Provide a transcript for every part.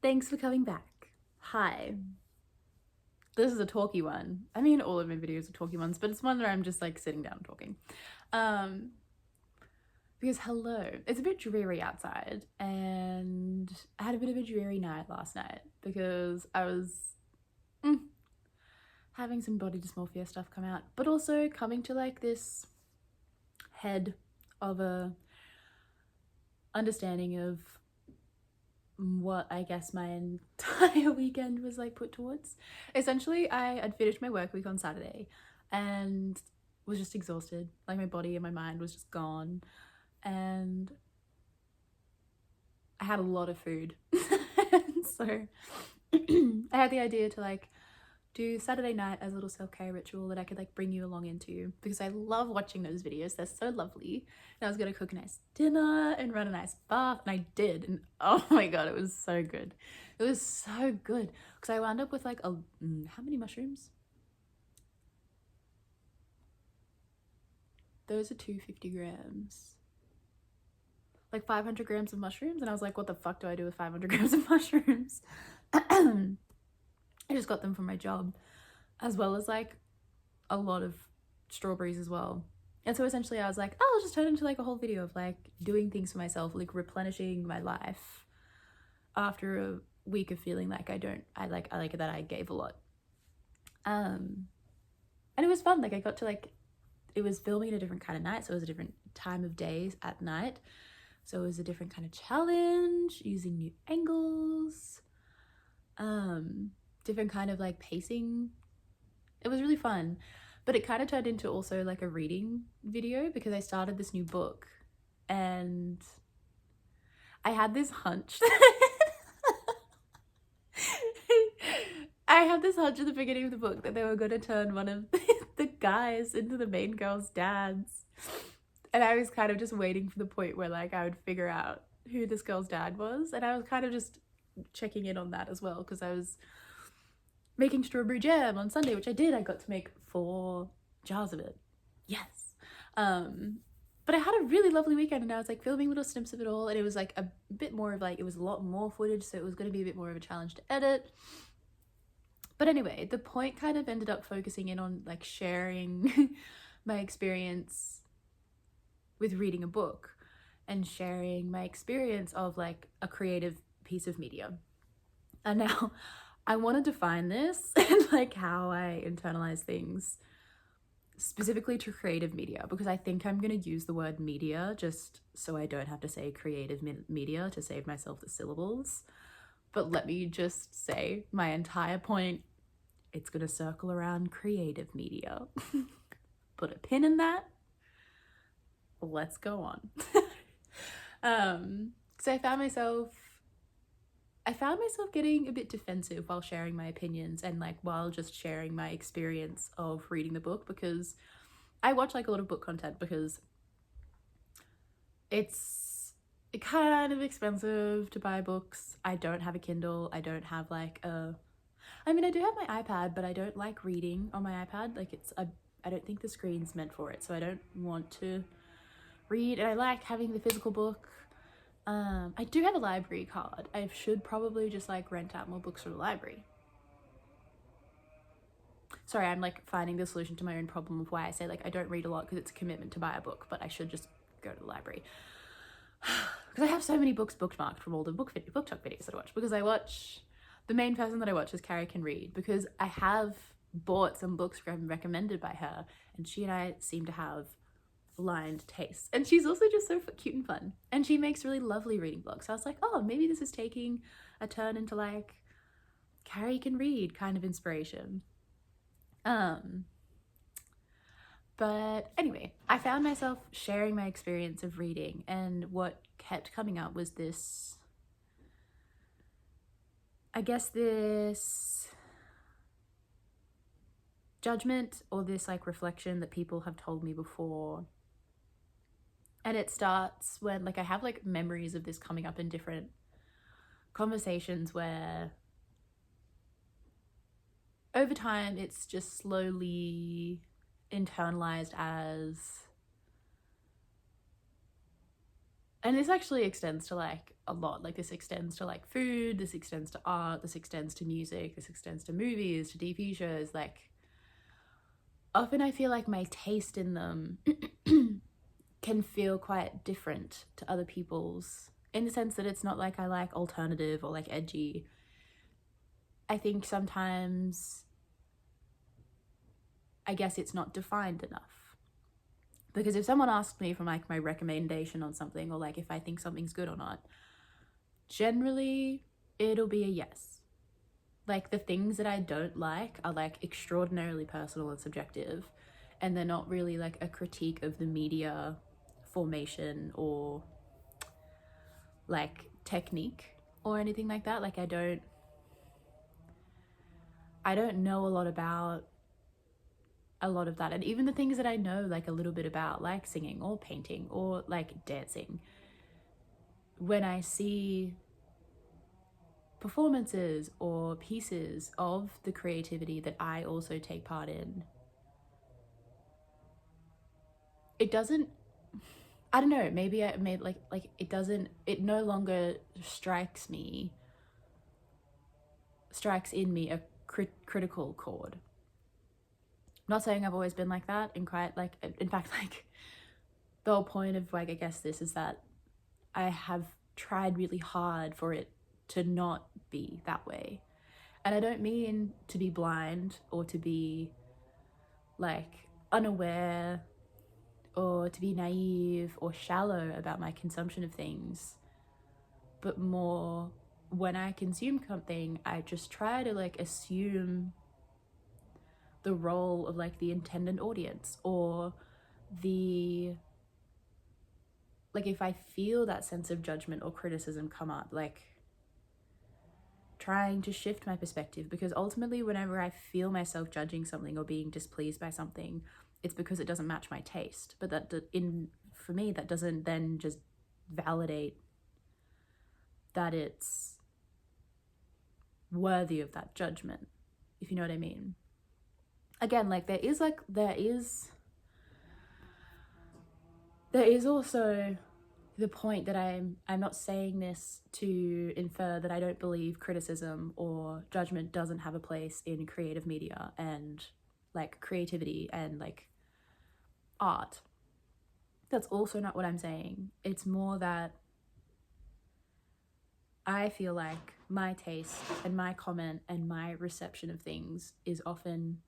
Thanks for coming back. Hi. This is a talky one. I mean, all of my videos are talky ones, but it's one where I'm just like sitting down talking. Because hello, it's a bit dreary outside and I had a bit of a dreary night last night because I was having some body dysmorphia stuff come out, but also coming to like this head of a understanding of what I guess my entire weekend was like put towards. Essentially, I had finished my work week on Saturday and was just exhausted. Like my body and my mind was just gone, and I had a lot of food. So I had the idea to like do Saturday night as a little self-care ritual that I could like bring you along into, because I love watching those videos. They're so lovely. And I was gonna cook a nice dinner and run a nice bath, and I did, and oh my god, it was so good. It was so good because I wound up with like how many mushrooms? Those are 250 grams, like 500 grams of mushrooms, and I was like, what the fuck do I do with 500 grams of mushrooms? I just got them from my job, as well as like a lot of strawberries as well. And so essentially I was like, oh, I'll just turn into like a whole video of like doing things for myself, like replenishing my life after a week of feeling like I like that I gave a lot. And it was fun. Like I got to like, it was filming at a different kind of night, so it was a different time of days at night. So it was a different kind of challenge, using new angles, different kind of like pacing. It was really fun, but it kind of turned into also like a reading video because I started this new book and I had this hunch. I had this hunch at the beginning of the book that they were going to turn one of the guys into the main girl's dads. And I was kind of just waiting for the point where like I would figure out who this girl's dad was. And I was kind of just checking in on that as well because I was making strawberry jam on Sunday, which I did. I got to make 4 jars of it. Yes. But I had a really lovely weekend, and I was like filming little snips of it all, and it was like a bit more of like, it was a lot more footage, so it was going to be a bit more of a challenge to edit. But anyway, the point kind of ended up focusing in on like sharing my experience with reading a book and sharing my experience of like a creative piece of media. And now I want to define this and like how I internalize things specifically to creative media, because I think I'm going to use the word media just so I don't have to say creative media to save myself the syllables. But let me just say my entire point, it's going to circle around creative media. Put a pin in that. Let's go on. So I found myself getting a bit defensive while sharing my opinions and like while just sharing my experience of reading the book, because I watch like a lot of book content because it's kind of expensive to buy books. I don't have a Kindle. I don't have like I mean, I do have my iPad, but I don't like reading on my iPad. Like I don't think the screen's meant for it, so I don't want to read, and I like having the physical book. I do have a library card. I should probably just like rent out more books from the library. Sorry, I'm like finding the solution to my own problem of why I say like I don't read a lot, because it's a commitment to buy a book, but I should just go to the library. Because I have so many books bookmarked from all the book talk videos that I watch, because the main person that I watch is Carrie Can Read, because I have bought some books recommended by her, and she and I seem to have aligned tastes, and she's also just so cute and fun, and she makes really lovely reading vlogs. So I was like, oh, maybe this is taking a turn into like Carrie Can Read kind of inspiration. But anyway, I found myself sharing my experience of reading, and what kept coming up was this, I guess, this judgment or this like reflection that people have told me before. And it starts when like I have like memories of this coming up in different conversations where over time it's just slowly internalized as, and this actually extends to like a lot. Like this extends to like food, this extends to art, this extends to music, this extends to movies, to TV shows. Like often I feel like my taste in them can feel quite different to other people's, in the sense that it's not like I like alternative or like edgy. I think sometimes, I guess it's not defined enough. Because if someone asks me for like my recommendation on something, or like if I think something's good or not, generally it'll be a yes. Like the things that I don't like are like extraordinarily personal and subjective, and they're not really like a critique of the media formation or like technique or anything like that. Like I don't know a lot about a lot of that. And even the things that I know like a little bit about, like singing or painting or like dancing, when I see performances or pieces of the creativity that I also take part in, it doesn't, I don't know, maybe I made like it doesn't, it no longer strikes in me a critical chord. I'm not saying I've always been like that, and quite like, in fact, like the whole point of like, I guess this is that I have tried really hard for it to not be that way. And I don't mean to be blind or to be like unaware or to be naive or shallow about my consumption of things, but more when I consume something, I just try to like assume the role of like the intended audience, or the, like if I feel that sense of judgment or criticism come up, like trying to shift my perspective, because ultimately whenever I feel myself judging something or being displeased by something, it's because it doesn't match my taste. But that for me, that doesn't then just validate that it's worthy of that judgment, if you know what I mean. Again, like there is also the point that I'm not saying this to infer that I don't believe criticism or judgment doesn't have a place in creative media and like creativity and like art. That's also not what I'm saying. It's more that I feel like my taste and my comment and my reception of things is often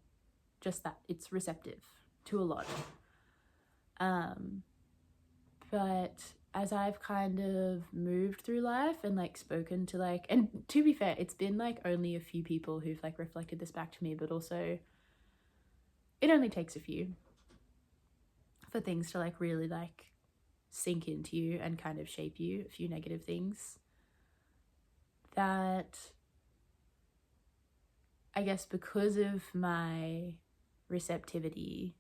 just that. It's receptive to a lot. But as I've kind of moved through life and like spoken to like, and to be fair, it's been like only a few people who've like reflected this back to me, but also it only takes a few for things to like really like sink into you and kind of shape you, a few negative things, that I guess because of my receptivity,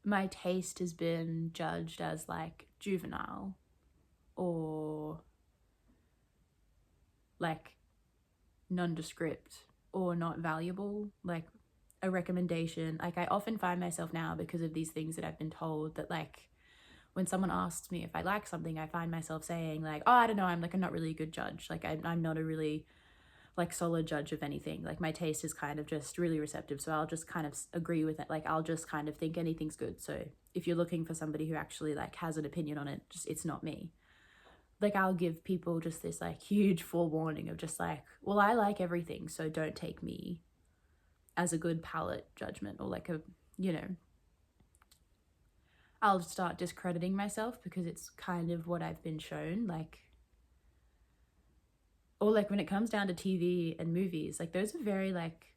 my taste has been judged as like juvenile or like nondescript or not valuable. Like a recommendation, like I often find myself now, because of these things that I've been told, that like when someone asks me if I like something, I find myself saying like, oh, I don't know, I'm not really a good judge. Like I'm not a really like solid judge of anything. Like my taste is kind of just really receptive, so I'll just kind of agree with it. Like I'll just kind of think anything's good. So if you're looking for somebody who actually like has an opinion on it, just it's not me. Like I'll give people just this like huge forewarning of just like, well, I like everything, so don't take me as a good palate judgment, or like a, you know, I'll start discrediting myself because it's kind of what I've been shown. Like, or like when it comes down to TV and movies, like those are very like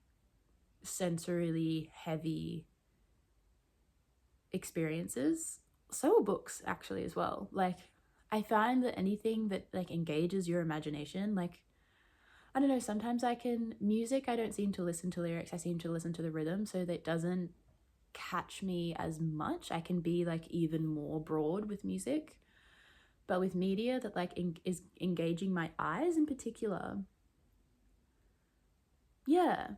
sensorily heavy experiences. So are books actually as well. Like I find that anything that like engages your imagination, like I don't know, sometimes music, I don't seem to listen to lyrics, I seem to listen to the rhythm, so that doesn't catch me as much. I can be like even more broad with music. But with media that like is engaging my eyes in particular, yeah,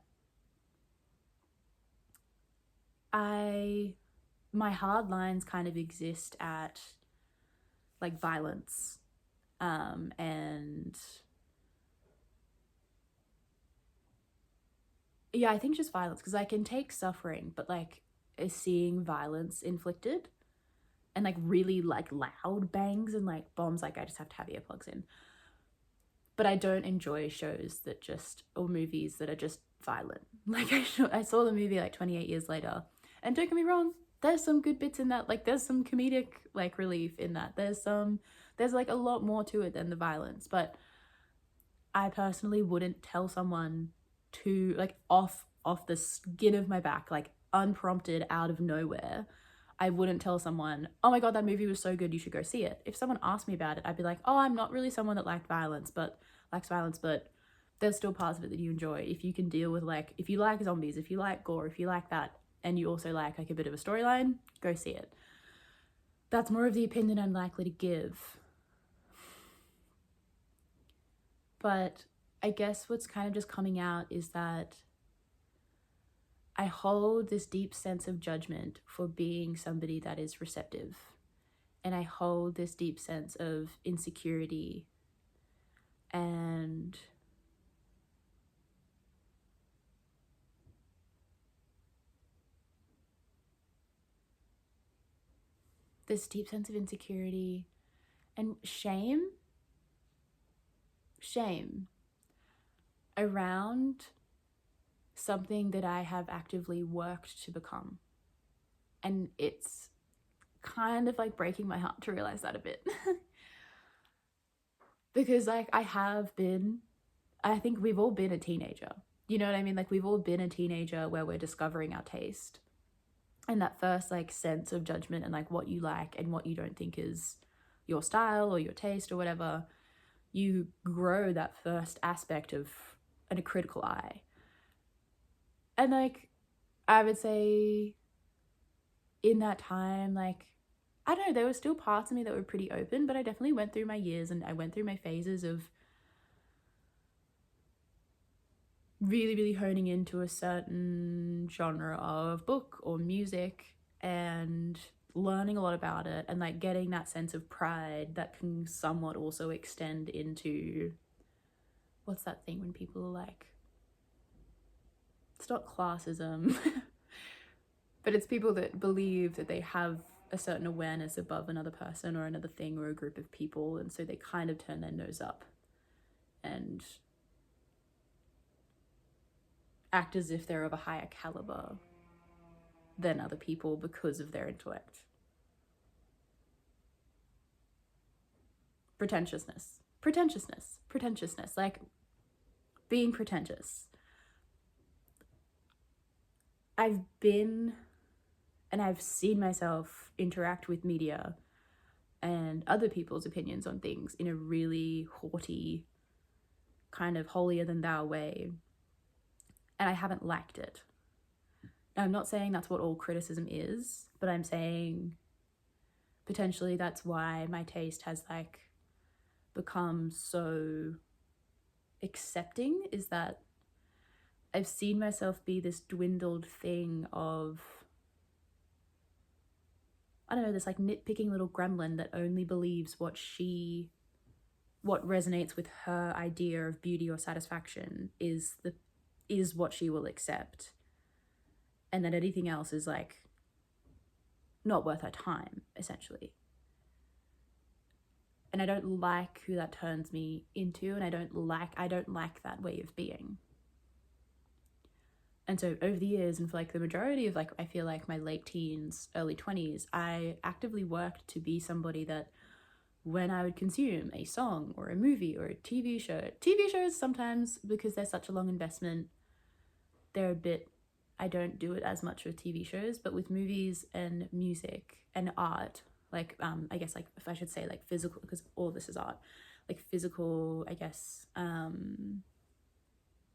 my hard lines kind of exist at like violence, and yeah, I think just violence, because I can take suffering, but like seeing violence inflicted and like really like loud bangs and like bombs, like I just have to have earplugs in. But I don't enjoy shows that just, or movies that are just violent. Like I saw the movie like 28 years later, and don't get me wrong, there's some good bits in that. Like there's some comedic like relief in that. There's like a lot more to it than the violence. But I personally wouldn't tell someone to like off the skin of my back, like unprompted out of nowhere. I wouldn't tell someone, oh my god, that movie was so good, you should go see it. If someone asked me about it, I'd be like, oh, I'm not really someone that likes violence, but there's still parts of it that you enjoy. If you can deal with like, if you like zombies, if you like gore, if you like that, and you also like a bit of a storyline, go see it. That's more of the opinion I'm likely to give. But I guess what's kind of just coming out is that I hold this deep sense of judgment for being somebody that is receptive. And I hold this deep sense of insecurity and this deep sense of insecurity and shame around something that I have actively worked to become. And it's kind of like breaking my heart to realize that a bit. Because like I think we've all been a teenager. You know what I mean? Like we've all been a teenager where we're discovering our taste. And that first like sense of judgment and like what you like and what you don't think is your style or your taste or whatever, you grow that first aspect of a critical eye. And like I would say in that time, like I don't know, there were still parts of me that were pretty open, but I definitely went through my years and I went through my phases of really, really honing into a certain genre of book or music and learning a lot about it and like getting that sense of pride that can somewhat also extend into, what's that thing when people are like, it's not classism, but it's people that believe that they have a certain awareness above another person or another thing or a group of people, and so they kind of turn their nose up and act as if they're of a higher caliber than other people because of their intellect. Pretentiousness, like being pretentious. I've been and I've seen myself interact with media and other people's opinions on things in a really haughty, kind of holier than thou way. And I haven't liked it. Now, I'm not saying that's what all criticism is, but I'm saying potentially that's why my taste has like become so accepting, is that I've seen myself be this dwindled thing of, I don't know, this like nitpicking little gremlin that only believes what resonates with her idea of beauty or satisfaction is what she will accept, and that anything else is like not worth her time, essentially. And I don't like who that turns me into, and I don't like that way of being. And so over the years, and for like the majority of like, I feel like my late teens, early 20s, I actively worked to be somebody that when I would consume a song or a movie or a TV shows sometimes, because they're such a long investment, they're a bit, I don't do it as much with TV shows, but with movies and music and art, like, I guess like, if I should say like physical, because all this is art, like physical, I guess,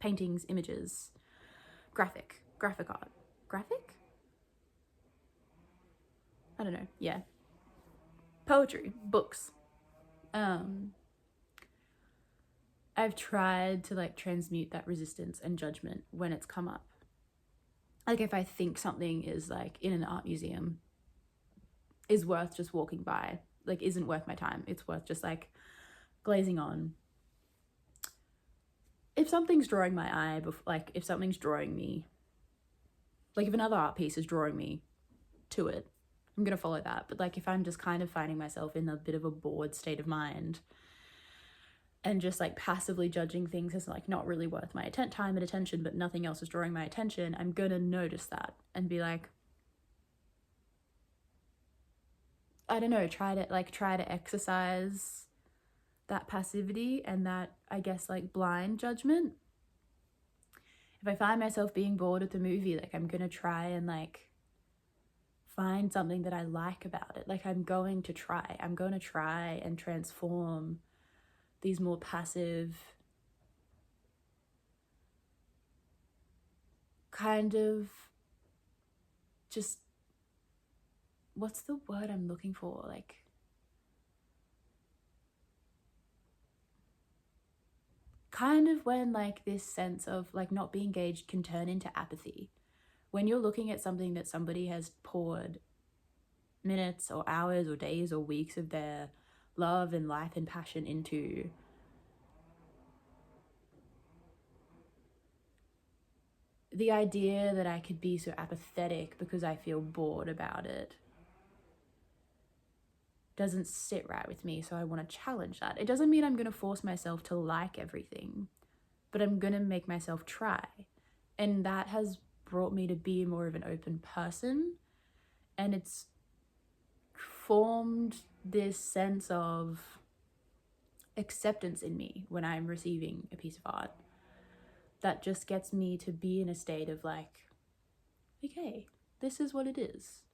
paintings, images, graphic art, I don't know, yeah, poetry, books. I've tried to like transmute that resistance and judgment when it's come up. Like if I think something is like in an art museum is worth just walking by, like isn't worth my time. It's worth just like glazing on. If something's drawing my eye, like if something's drawing me, like if another art piece is drawing me to it, I'm gonna follow that. But like if I'm just kind of finding myself in a bit of a bored state of mind and just like passively judging things as like not really worth my time and attention, but nothing else is drawing my attention, I'm gonna notice that and be like, I don't know, try to exercise that passivity and that, I guess, like blind judgment. If I find myself being bored with the movie, like I'm gonna try and like find something that I like about it. Like I'm going to try and transform these more passive kind of just, what's the word I'm looking for? Like kind of when like this sense of like not being engaged can turn into apathy. When you're looking at something that somebody has poured minutes or hours or days or weeks of their love and life and passion into, the idea that I could be so apathetic because I feel bored about it doesn't sit right with me. So I want to challenge that. It doesn't mean I'm going to force myself to like everything, but I'm going to make myself try. And that has brought me to be more of an open person. And it's formed this sense of acceptance in me when I'm receiving a piece of art that just gets me to be in a state of like, okay, this is what it is.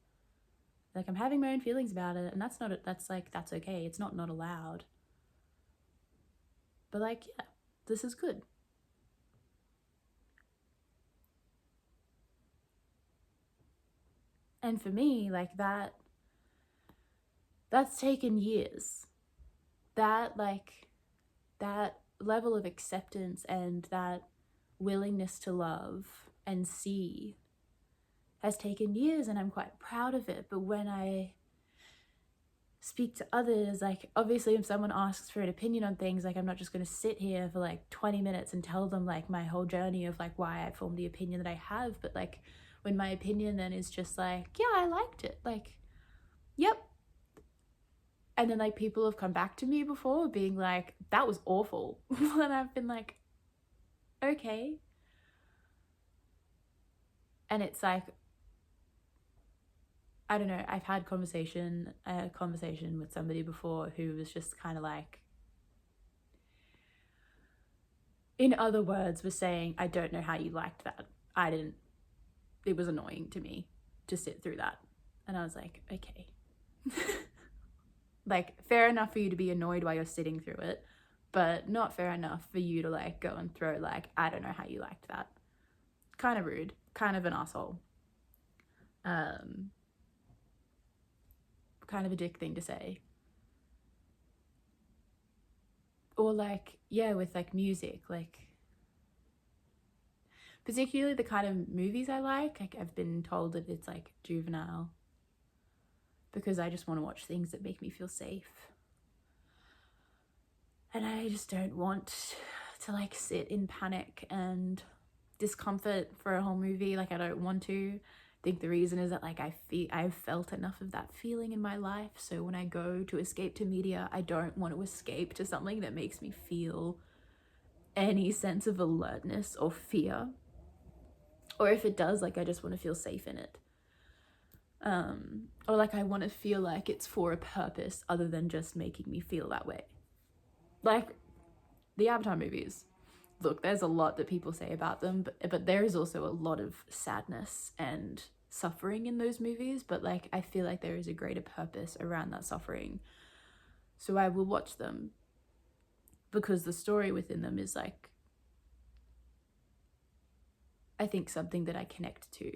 Like I'm having my own feelings about it, and that's okay. It's not allowed. But like, yeah, this is good. And for me, like that's taken years. That level of acceptance and that willingness to love and see has taken years, and I'm quite proud of it. But when I speak to others, like obviously if someone asks for an opinion on things, like I'm not just going to sit here for like 20 minutes and tell them like my whole journey of like why I formed the opinion that I have. But like when my opinion then is just like, yeah, I liked it, like, yep. And then like people have come back to me before being like, that was awful. And I've been like, okay. And it's like, I don't know, I've had a conversation with somebody before who was just kind of like, in other words, was saying, I don't know how you liked that. It was annoying to me to sit through that. And I was like, okay. Like, fair enough for you to be annoyed while you're sitting through it, but not fair enough for you to like go and throw like, I don't know how you liked that. Kind of rude, kind of an asshole. Kind of a dick thing to say. Or like, yeah, with like music, like particularly the kind of movies I like I've been told that it's like juvenile because I just want to watch things that make me feel safe. And I just don't want to like sit in panic and discomfort for a whole movie. Like I don't want to. I think the reason is that like I've felt enough of that feeling in my life. So when I go to escape to media, I don't want to escape to something that makes me feel any sense of alertness or fear. Or if it does, like I just want to feel safe in it. Or like I want to feel like it's for a purpose other than just making me feel that way. Like the Avatar movies. Look, there's a lot that people say about them, but there is also a lot of sadness and suffering in those movies, but like I feel like there is a greater purpose around that suffering. So I will watch them because the story within them is like, I think something that I connect to.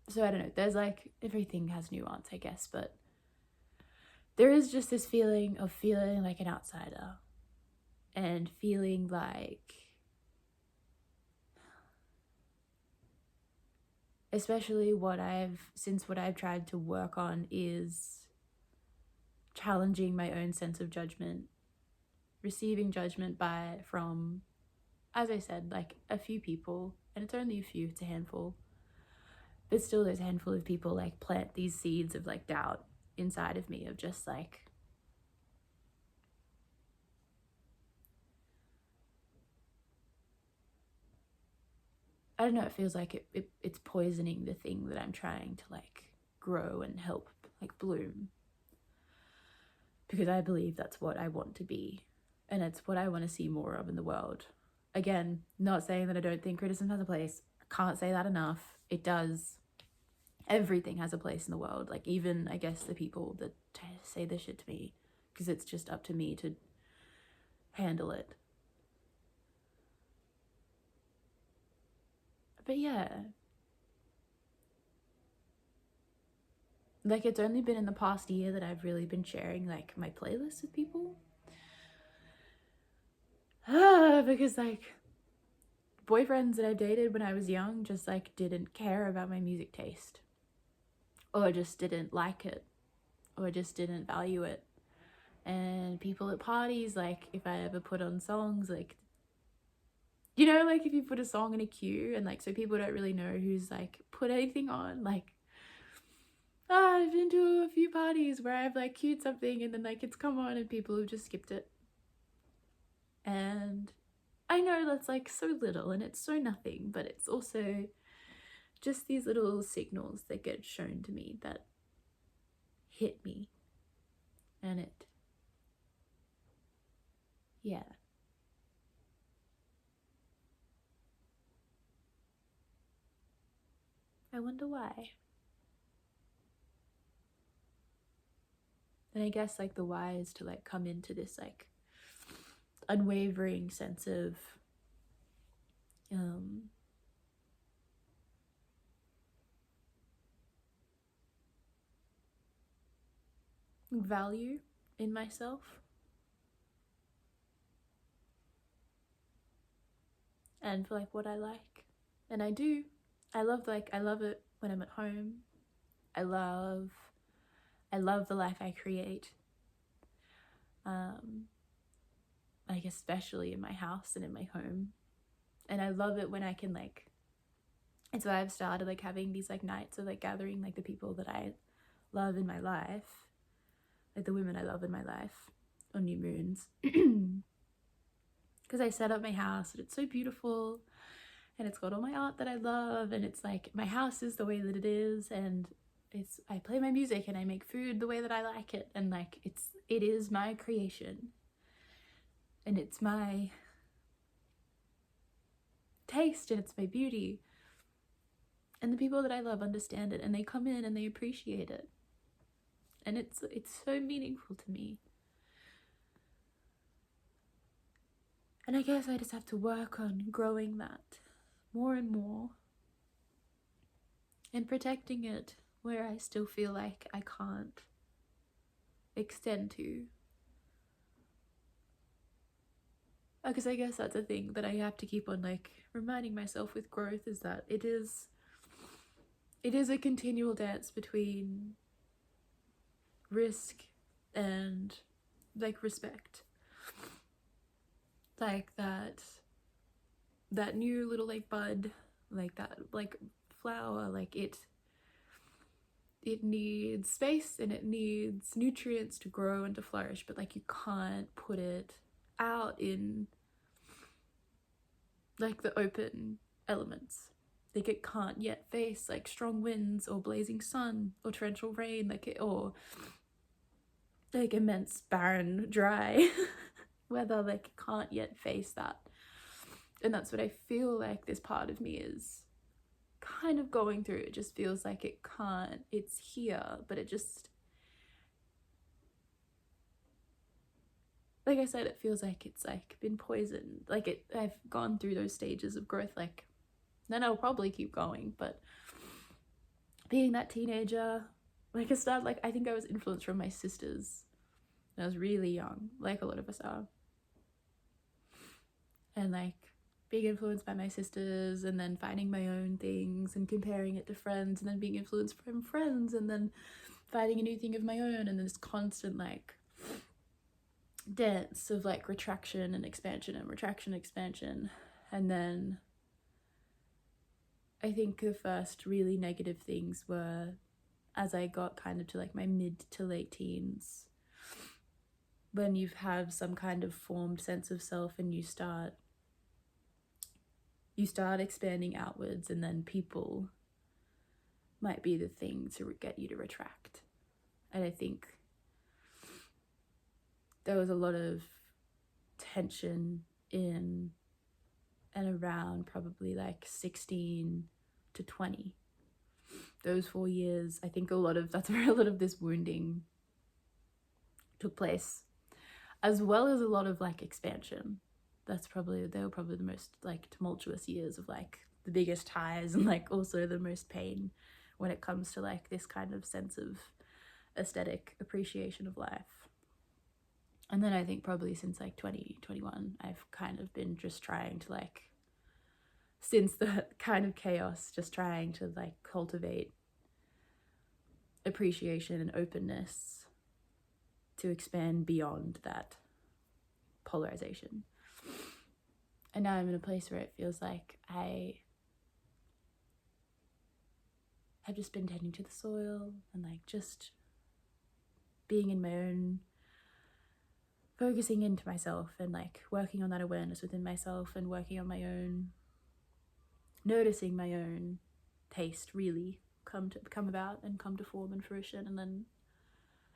So I don't know, there's like, everything has nuance, I guess, but there is just this feeling of feeling like an outsider and feeling like especially what I've tried to work on is challenging my own sense of judgment, receiving judgment from, as I said, like a few people, and it's only a few, it's a handful, but still there's a handful of people like plant these seeds of like doubt inside of me, of just like, I don't know, it feels like it's poisoning the thing that I'm trying to like grow and help like bloom, because I believe that's what I want to be, and it's what I want to see more of in the world. Again, not saying that I don't think criticism has a place. I can't say that enough. It does. Everything has a place in the world. Like, even, I guess, the people that say this shit to me, because it's just up to me to handle it. But yeah, like, it's only been in the past year that I've really been sharing like my playlists with people. Because like boyfriends that I've dated when I was young just like didn't care about my music taste, or just didn't like it, or just didn't value it. And people at parties, like if I ever put on songs, like, you know, like if you put a song in a queue and like, so people don't really know who's like put anything on, like, I've been to a few parties where I've like queued something and then like it's come on and people have just skipped it. And I know that's like so little and it's so nothing, but it's also just these little signals that get shown to me that hit me. And it, yeah. I wonder why. And I guess like the why is to like come into this like unwavering sense of value in myself, and for like what I like. And I do. I love it when I'm at home. I love the life I create. Like especially in my house and in my home. And I love it when I can like, it's why I've started like having these like nights of like gathering like the people that I love in my life, like the women I love in my life, on new moons. Because I set up my house and it's so beautiful and it's got all my art that I love, and it's like my house is the way that it is, and it's, I play my music and I make food the way that I like it, and like it is my creation and it's my taste and it's my beauty, and the people that I love understand it and they come in and they appreciate it, and it's so meaningful to me. And I guess I just have to work on growing that more and more and protecting it where I still feel like I can't extend to. Because I guess that's a thing that I have to keep on like reminding myself with growth, is that it is a continual dance between risk and like respect. Like that new little like bud, like that like flower, like it needs space and it needs nutrients to grow and to flourish, but like you can't put it out in like the open elements. Like it can't yet face like strong winds or blazing sun or torrential rain, like it, or like immense barren dry weather. Like it can't yet face that. And that's what I feel like this part of me is kind of going through. It just feels like it can't, it's here, but it just, like I said, it feels like it's like been poisoned. Like I've gone through those stages of growth, like then I'll probably keep going, but being that teenager, like I think I was influenced from my sisters when I was really young, like a lot of us are. And like being influenced by my sisters, and then finding my own things and comparing it to friends, and then being influenced from friends, and then finding a new thing of my own, and then this constant like dance of like retraction and expansion and retraction, expansion. And then I think the first really negative things were as I got kind of to like my mid to late teens, when you have some kind of formed sense of self and you start expanding outwards, and then people might be the thing to get you to retract. And I think there was a lot of tension in and around probably like 16 to 20. Those 4 years, I think that's where a lot of this wounding took place, as well as a lot of like expansion. They were probably the most like tumultuous years of like the biggest highs, and like also the most pain when it comes to like this kind of sense of aesthetic appreciation of life. And then I think probably since like 2021, I've kind of been just trying to like, since the kind of chaos, just trying to like cultivate appreciation and openness to expand beyond that polarization. And now I'm in a place where it feels like I have just been tending to the soil and like just being in my own, focusing into myself and like working on that awareness within myself, and working on my own, noticing my own taste really come about and come to form and fruition. And then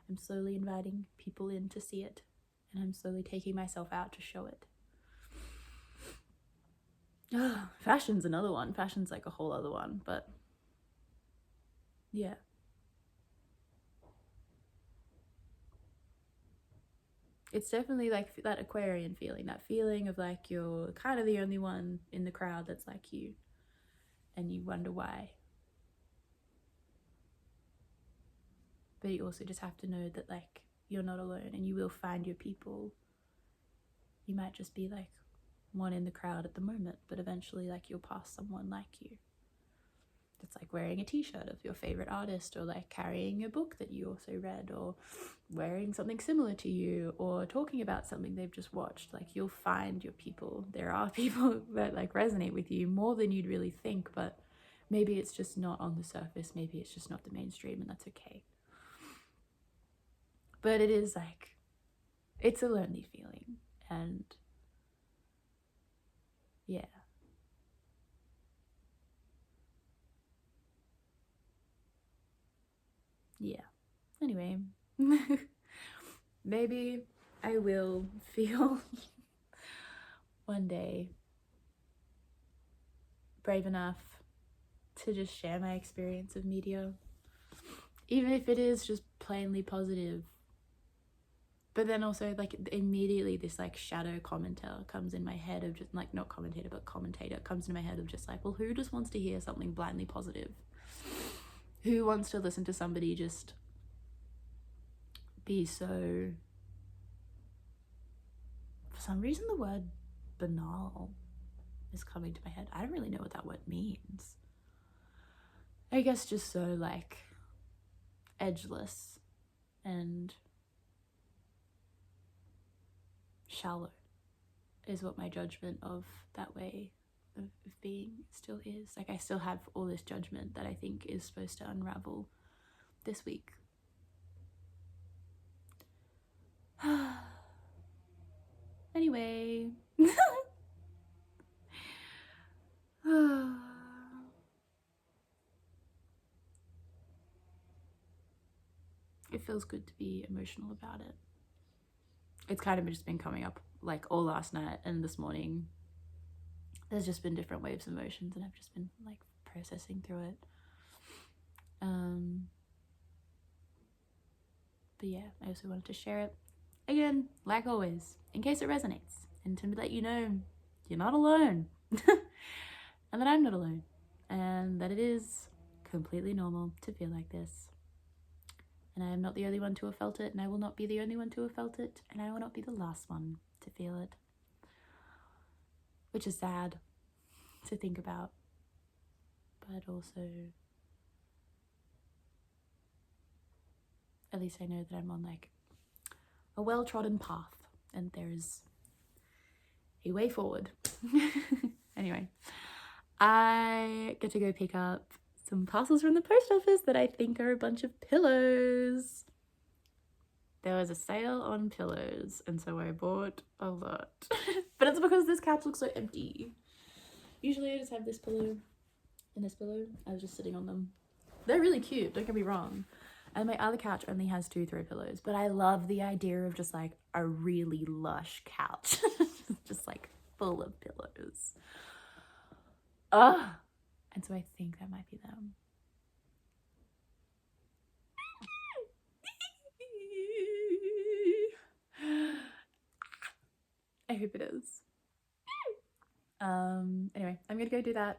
I'm slowly inviting people in to see it, and I'm slowly taking myself out to show it. Fashion's another one. Fashion's like a whole other one, but yeah. It's definitely like that Aquarian feeling, that feeling of like you're kind of the only one in the crowd that's like you, and you wonder why. But you also just have to know that like you're not alone, and you will find your people. You might just be like one in the crowd at the moment, but eventually like you'll pass someone like you. It's like wearing a t-shirt of your favorite artist, or like carrying a book that you also read, or wearing something similar to you, or talking about something they've just watched. Like you'll find your people. There are people that like resonate with you more than you'd really think, but maybe it's just not on the surface. Maybe it's just not the mainstream, and that's okay. But it is like, it's a lonely feeling, and yeah. Yeah. Anyway, maybe I will feel one day brave enough to just share my experience of media, even if it is just plainly positive. But then also like immediately this like shadow commentator comes in my head of just like, not commentator, but commentator comes in my head of just like, well, who just wants to hear something blindly positive? Who wants to listen to somebody just be so, for some reason the word banal is coming to my head. I don't really know what that word means. I guess just so like edgeless and shallow is what my judgment of that way of being still is. Like I still have all this judgment that I think is supposed to unravel this week. Anyway. It feels good to be emotional about it. It's kind of just been coming up like all last night and this morning. There's just been different waves of emotions, and I've just been like processing through it. But yeah, I also wanted to share it again, like always, in case it resonates, and to let you know you're not alone, and that I'm not alone, and that it is completely normal to feel like this. And I am not the only one to have felt it, and I will not be the only one to have felt it, and I will not be the last one to feel it. which is sad to think about, but also at least I know that I'm on like a well-trodden path and there's a way forward. Anyway, I get to go pick up some parcels from the post office that I think are a bunch of pillows. There was a sale on pillows, and so I bought a lot. But it's because this couch looks so empty. Usually I just have this pillow and this pillow. I was just sitting on them. They're really cute, don't get me wrong. And my other couch only has 2 throw pillows, but I love the idea of just like a really lush couch. Just like full of pillows. And so I think that might be them. I hope it is. Anyway, I'm gonna go do that.